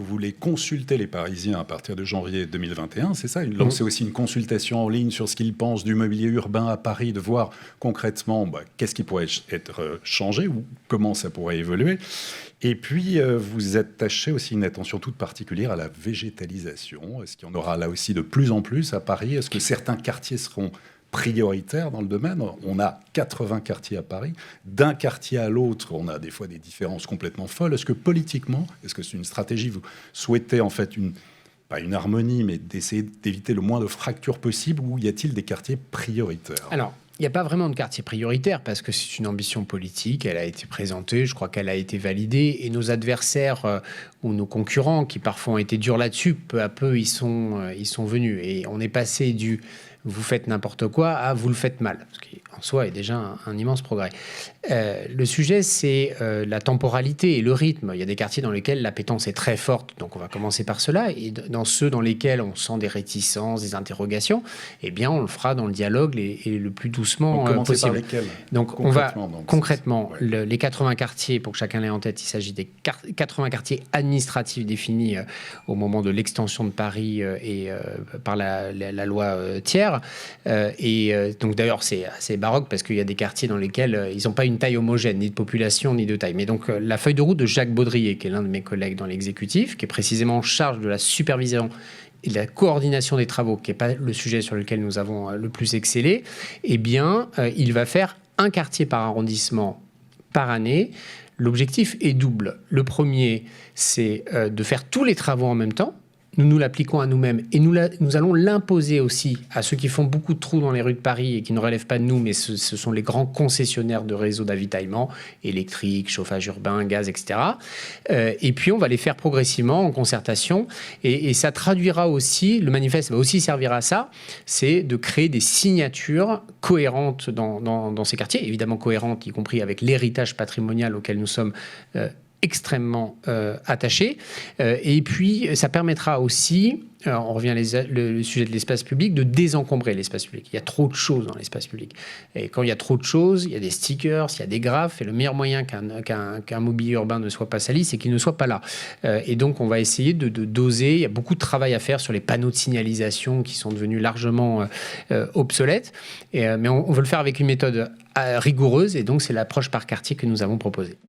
voulez consulter les Parisiens à partir de janvier 2021, c'est ça, lancer aussi une consultation en ligne sur ce qu'ils pensent du mobilier urbain à Paris, de voir concrètement qu'est-ce qui pourrait être changé ou comment ça pourrait évoluer. Et puis, vous attachez aussi une attention toute particulière à la végétalisation. Est-ce qu'il y en aura là aussi de plus en plus à Paris? Est-ce que certains quartiers seront prioritaires dans le domaine? On a 80 quartiers à Paris. D'un quartier à l'autre, on a des fois des différences complètement folles. Est-ce que politiquement, est-ce que c'est une stratégie? Vous souhaitez en fait pas une harmonie, mais d'essayer d'éviter le moins de fractures possible, ou y a-t-il des quartiers prioritaires? Alors, il n'y a pas vraiment de quartier prioritaire parce que c'est une ambition politique, elle a été présentée, je crois qu'elle a été validée et nos adversaires ou nos concurrents qui parfois ont été durs là-dessus, peu à peu ils sont venus et on est passé du vous faites n'importe quoi à vous le faites mal, ce qui en soi est déjà un immense progrès. Le sujet, c'est la temporalité et le rythme. Il y a des quartiers dans lesquels l'appétence est très forte, donc on va commencer par cela. Et dans ceux dans lesquels on sent des réticences, des interrogations, eh bien, on le fera dans le dialogue et le plus doucement possible. Par lesquels, donc, on va concrètement, les 80 quartiers, pour que chacun l'ait en tête, il s'agit des 80 quartiers administratifs définis au moment de l'extension de Paris et par la loi Thiers. Donc, d'ailleurs, c'est assez baroque parce qu'il y a des quartiers dans lesquels ils n'ont pas une taille homogène, ni de population, ni de taille. Mais donc, la feuille de route de Jacques Baudrier, qui est l'un de mes collègues dans l'exécutif, qui est précisément en charge de la supervision et de la coordination des travaux, qui n'est pas le sujet sur lequel nous avons le plus excellé, eh bien, il va faire un quartier par arrondissement par année. L'objectif est double. Le premier, c'est de faire tous les travaux en même temps. Nous l'appliquons à nous-mêmes et nous allons l'imposer aussi à ceux qui font beaucoup de trous dans les rues de Paris et qui ne relèvent pas de nous, mais ce sont les grands concessionnaires de réseaux d'avitaillement, électrique, chauffage urbain, gaz, etc. Et puis, on va les faire progressivement en concertation et ça traduira aussi, le manifeste va aussi servir à ça, c'est de créer des signatures cohérentes dans ces quartiers, évidemment cohérentes, y compris avec l'héritage patrimonial auquel nous sommes extrêmement attachés. Et puis, ça permettra aussi, on revient le sujet de l'espace public, de désencombrer l'espace public. Il y a trop de choses dans l'espace public. Et quand il y a trop de choses, il y a des stickers, il y a des graphes, et le meilleur moyen qu'un mobilier urbain ne soit pas sali, c'est qu'il ne soit pas là. Et donc, on va essayer de doser. Il y a beaucoup de travail à faire sur les panneaux de signalisation qui sont devenus largement obsolètes. Mais on veut le faire avec une méthode rigoureuse, et donc c'est l'approche par quartier que nous avons proposée.